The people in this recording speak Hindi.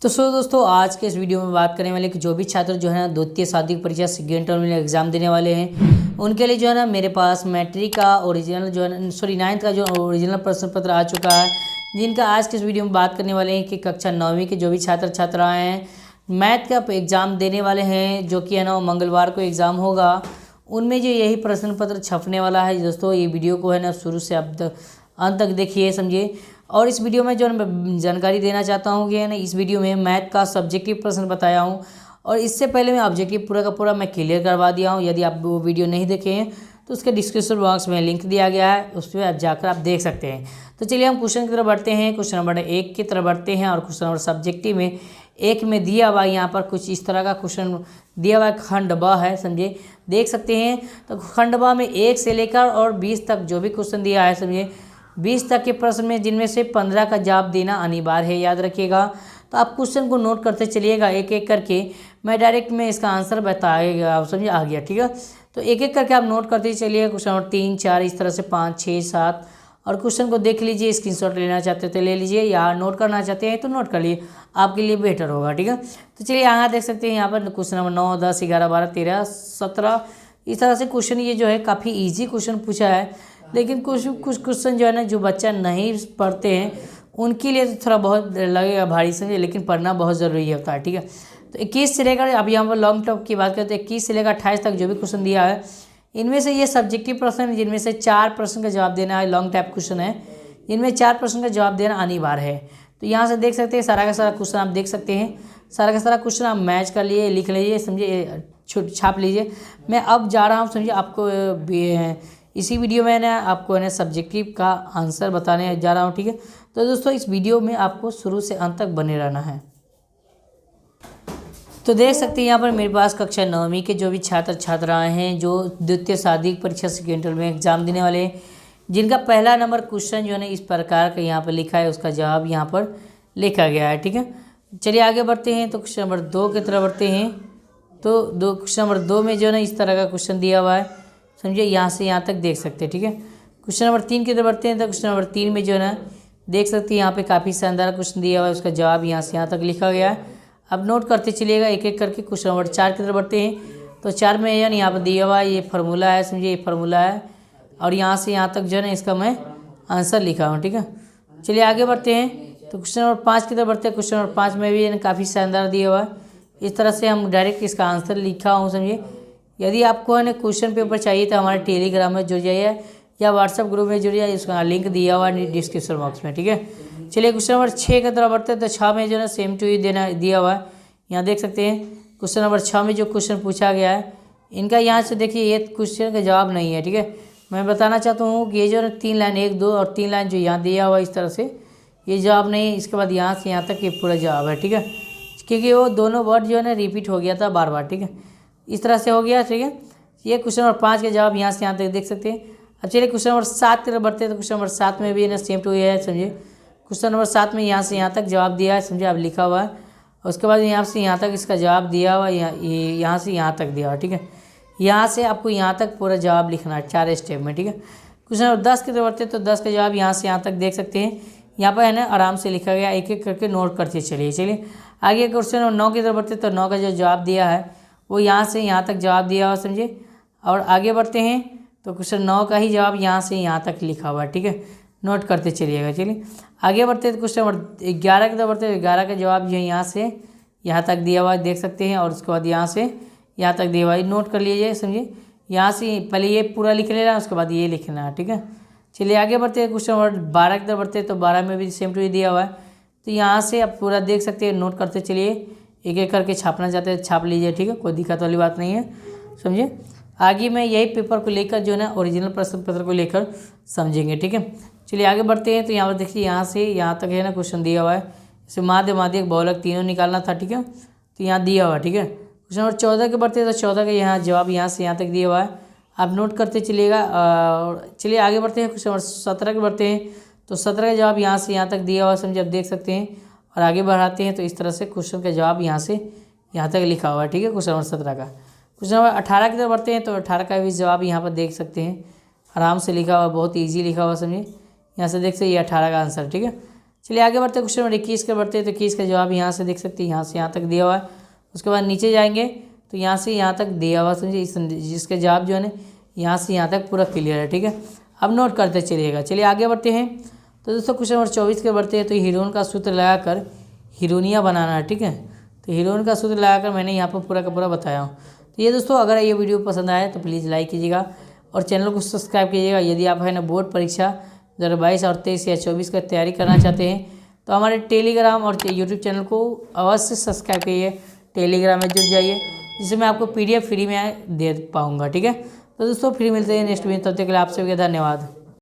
तो दोस्तों आज के इस वीडियो में बात करने वाले कि जो भी छात्र जो है ना द्वितीय सार्वत्रिक परीक्षा सेकेंड टर्म में एग्ज़ाम देने वाले हैं उनके लिए जो है ना मेरे पास मैट्रिक का ओरिजिनल जो है नाइन्थ का जो ओरिजिनल प्रश्न पत्र आ चुका है, जिनका आज के इस वीडियो में बात करने वाले हैं कि कक्षा 9वीं के जो भी छात्र छात्राएँ हैं मैथ का एग्ज़ाम देने वाले हैं, जो कि है ना मंगलवार को एग्ज़ाम होगा, उनमें जो यही प्रश्न पत्र छपने वाला है। दोस्तों ये वीडियो को है ना शुरू से अब तक अंत तक देखिए, समझिए। और इस वीडियो में जो मैं जानकारी देना चाहता हूँ कि है ना इस वीडियो में मैथ का सब्जेक्टिव प्रश्न बताया हूँ, और इससे पहले मैं ऑब्जेक्टिव पूरा का पूरा मैं क्लियर करवा दिया हूँ। यदि आप वो वीडियो नहीं देखे हैं तो उसके डिस्क्रिप्शन बॉक्स में लिंक दिया गया है, उस पर आप जाकर आप देख सकते हैं। तो चलिए हम क्वेश्चन की तरफ बढ़ते हैं। क्वेश्चन नंबर 1 की तरफ बढ़ते हैं, और क्वेश्चन नंबर सब्जेक्टिव में 1 में दिया हुआ यहाँ पर कुछ इस तरह का क्वेश्चन दिया हुआ खंड ब है, समझिए, देख सकते हैं। तो खंड ब में 1 से लेकर और 20 तक जो भी क्वेश्चन दिया है, समझिए 20 तक के प्रश्न में, जिनमें से 15 का जवाब देना अनिवार्य है, याद रखिएगा। तो आप क्वेश्चन को नोट करते चलिएगा एक एक करके, मैं डायरेक्ट में इसका आंसर बताएगा, समझिए, आ गया, ठीक है। तो एक एक करके आप नोट करते चलिएगा। क्वेश्चन नंबर 3, 4 इस तरह से 5, 6, 7, और क्वेश्चन को देख लीजिए। स्क्रीनशॉट लेना चाहते तो ले लीजिए, या नोट करना चाहते हैं तो नोट कर लिए, आपके लिए बेटर होगा, ठीक है। तो चलिए यहाँ देख सकते हैं, यहाँ पर क्वेश्चन नंबर 9, 10, 11, 12, 13, 17 इस तरह से क्वेश्चन ये जो है काफ़ी ईजी क्वेश्चन पूछा है। लेकिन कुछ क्वेश्चन जो है ना जो बच्चा नहीं पढ़ते हैं उनके लिए तो थोड़ा बहुत लगेगा भारी, समझिए, लेकिन पढ़ना बहुत ज़रूरी होता है, ठीक है। तो 21 से लेकर, अब यहाँ पर लॉन्ग टर्म की बात करते हैं, 21 से लेकर 28 तक जो भी क्वेश्चन दिया है, इनमें से ये सब्जेक्टिव प्रश्न है, जिनमें से 4 प्रश्न का जवाब देना है। लॉन्ग टाइप क्वेश्चन है, इनमें 4 प्रश्न का जवाब देना अनिवार्य है। तो यहाँ से देख सकते हैं सारा का सारा क्वेश्चन आप देख सकते हैं, सारा का सारा क्वेश्चन आप मैच कर लिए, लिख लीजिए, समझिए, छाप लीजिए। मैं अब जा रहा हूँ, समझिए, आपको इसी वीडियो में ना आपको है ना सब्जेक्टिव का आंसर बताने जा रहा हूँ, ठीक है। तो दोस्तों इस वीडियो में आपको शुरू से अंत तक बने रहना है। तो देख सकते हैं यहाँ पर मेरे पास कक्षा 9वीं के जो भी छात्र छात्राएं हैं जो द्वितीय सार्वत्रिक परीक्षा सेकेंड टर्म में एग्जाम देने वाले हैं, जिनका पहला नंबर क्वेश्चन जो है ना इस प्रकार का यहाँ पर लिखा है, उसका जवाब यहाँ पर लिखा गया है, ठीक है। चलिए आगे बढ़ते हैं। तो क्वेश्चन नंबर 2 की तरफ बढ़ते हैं। तो क्वेश्चन नंबर 2 में जो है ना इस तरह का क्वेश्चन दिया हुआ है, समझिए, यहाँ से यहाँ तक देख सकते हैं, ठीक है। क्वेश्चन नंबर 3 की तरफ बढ़ते हैं। तो क्वेश्चन नंबर 3 में जो है ना देख सकते हैं यहाँ पे काफ़ी शानदार क्वेश्चन दिया हुआ है, उसका जवाब यहाँ से यहाँ तक लिखा गया है। अब नोट करते चलिएगा एक एक करके। क्वेश्चन नंबर 4 की तरफ बढ़ते हैं। तो 4 में यानी यहाँ पर दिया हुआ ये फार्मूला है, समझिए, ये फार्मूला है, और यहाँ से यहाँ तक जो है ना इसका मैं आंसर लिखा हूँ, ठीक है। चलिए आगे बढ़ते हैं। तो क्वेश्चन नंबर 5 की तरफ बढ़ते हैं। क्वेश्चन नंबर 5 में भी काफ़ी शानदार दिया हुआ है, इस तरह से हम डायरेक्ट इसका आंसर लिखा हूँ, समझिए। यदि आपको है ना क्वेश्चन पेपर चाहिए तो हमारे टेलीग्राम में जुड़ जाइए या व्हाट्सएप ग्रुप में जुड़ जाइए, इसका लिंक दिया हुआ है डिस्क्रिप्शन बॉक्स में, ठीक है। चलिए क्वेश्चन नंबर 6 की तरफ बढ़ते हैं। तो 6 में जो है सेम टू ही देना दिया हुआ है, यहाँ देख सकते हैं। क्वेश्चन नंबर 6 में जो क्वेश्चन पूछा गया है, इनका यहाँ से देखिए ये क्वेश्चन का जवाब नहीं है, ठीक है। मैं बताना चाहता हूँ कि ये जो है 3 लाइन, 1, 2 और 3 लाइन जो यहाँ दिया हुआ है इस तरह से, ये जवाब नहीं है। इसके बाद यहाँ से यहाँ तक ये पूरा जवाब है, ठीक है, क्योंकि वो दोनों वर्ड जो है ना रिपीट हो गया था बार बार, ठीक है, इस तरह से हो गया, ठीक है। ये क्वेश्चन नंबर 5 के जवाब यहाँ से यहाँ तक देख सकते हैं। अब चलिए क्वेश्चन नंबर 7 की तरफ बढ़ते हैं। तो क्वेश्चन नंबर 7 में भी ना सेम टू है, समझिए। क्वेश्चन नंबर 7 में यहाँ से यहाँ तक जवाब दिया है, समझिए, अब लिखा हुआ है। उसके बाद यहाँ से यहाँ तक इसका जवाब दिया हुआ, यहाँ से यहाँ तक दिया हुआ, ठीक है। यहाँ से आपको यहाँ तक पूरा जवाब लिखना है 4 स्टेप में, ठीक है। क्वेश्चन नंबर 10 की तरफ बढ़ते हैं। तो 10 का जवाब यहाँ से यहाँ तक देख सकते हैं, यहाँ पर है ना आराम से लिखा गया, एक एक करके नोट करते चलिए। आगे क्वेश्चन नंबर 9 की तरफ बढ़ते हैं। तो 9 का जो जवाब दिया है वो यहाँ से यहाँ तक जवाब दिया हुआ, समझिए। और आगे बढ़ते हैं। तो क्वेश्चन 9 का ही जवाब यहाँ से यहाँ तक लिखा हुआ है, ठीक है, नोट करते चलिएगा। चलिए आगे बढ़ते हैं। तो क्वेश्चन नंबर 11 की तरफ बढ़ते हैं। 11 का जवाब जो है यहाँ से यहाँ तक दिया हुआ है, देख सकते हैं, और उसके बाद यहाँ से यहाँ तक दिया हुआ है, नोट कर लीजिए, समझिए। यहाँ से पहले ये पूरा लिख लेना, उसके बाद ये लिखना है, ठीक है। चलिए आगे बढ़ते हैं। क्वेश्चन नंबर 12 की तरफ बढ़ते हैं। तो 12 में भी सेम टू ही दिया हुआ है। तो यहाँ से आप पूरा देख सकते हैं, नोट करते चलिए, एक एक करके छापना चाहते हैं छाप लीजिए, ठीक है, कोई दिक्कत वाली बात नहीं है, समझिए। आगे मैं यही पेपर को लेकर जो है ना ओरिजिनल प्रश्न पत्र को लेकर समझेंगे, ठीक है। चलिए आगे बढ़ते हैं। तो यहाँ पर देखिए यहाँ से यहाँ तक है ना क्वेश्चन दिया हुआ है, जैसे माध्य माध्यक बहुलक तीनों निकालना था, ठीक है। तो यहाँ दिया हुआ, ठीक है। क्वेश्चन नंबर 14 के बढ़ते हैं। तो 14 का यहाँ जवाब यहाँ से यहाँ तक दिया हुआ है, आप नोट करते चलिएगा। और चलिए आगे बढ़ते हैं। क्वेश्चन नंबर 17 के बढ़ते हैं। तो 17 का जवाब यहाँ से यहाँ तक दिया हुआ, समझिए, आप देख सकते हैं। और आगे बढ़ाते हैं तो इस तरह से क्वेश्चन का जवाब यहाँ से यहाँ तक लिखा हुआ है, ठीक है, क्वेश्चन नंबर 17 का। क्वेश्चन नंबर 18 की तरफ बढ़ते हैं। तो 18 का भी जवाब यहाँ पर देख सकते हैं, आराम से लिखा हुआ, बहुत ईजी लिखा हुआ, समझिए। यहाँ से देख सकते ये 18 का आंसर, ठीक है। चलिए आगे बढ़ते हैं, क्वेश्चन नंबर 21 का बढ़ते हैं। तो 21 का जवाब यहाँ से देख सकते हैं, यहाँ से यहाँ तक दिया हुआ है। उसके बाद नीचे जाएंगे तो यहाँ से यहाँ तक दिया हुआ, समझिए जिसका जवाब जो है ना यहाँ से यहाँ तक पूरा क्लियर है, ठीक है। अब नोट करते चलिएगा। चलिए आगे बढ़ते हैं। तो दोस्तों क्वेश्चन नंबर 24 के बढ़ते हैं। तो हीरोइन का सूत्र लगाकर हीरोइनियाँ बनाना है, ठीक है। तो हीरोइन का सूत्र लगाकर मैंने यहाँ पर पूरा का पूरा बताया हूँ। तो ये दोस्तों अगर ये वीडियो पसंद आए तो प्लीज़ लाइक कीजिएगा और चैनल को सब्सक्राइब कीजिएगा। यदि आप है ना बोर्ड परीक्षा 2022 और 23 या 24 का तैयारी करना चाहते हैं तो हमारे टेलीग्राम और यूट्यूब चैनल को अवश्य सब्सक्राइब कीजिए, टेलीग्राम में जुड़ जाइए, जिससे मैं आपको PDF फ्री में दे पाऊँगा, ठीक है। तो दोस्तों फिर मिलते हैं नेक्स्ट वीडियो, तब तक के लिए आप सभी का धन्यवाद।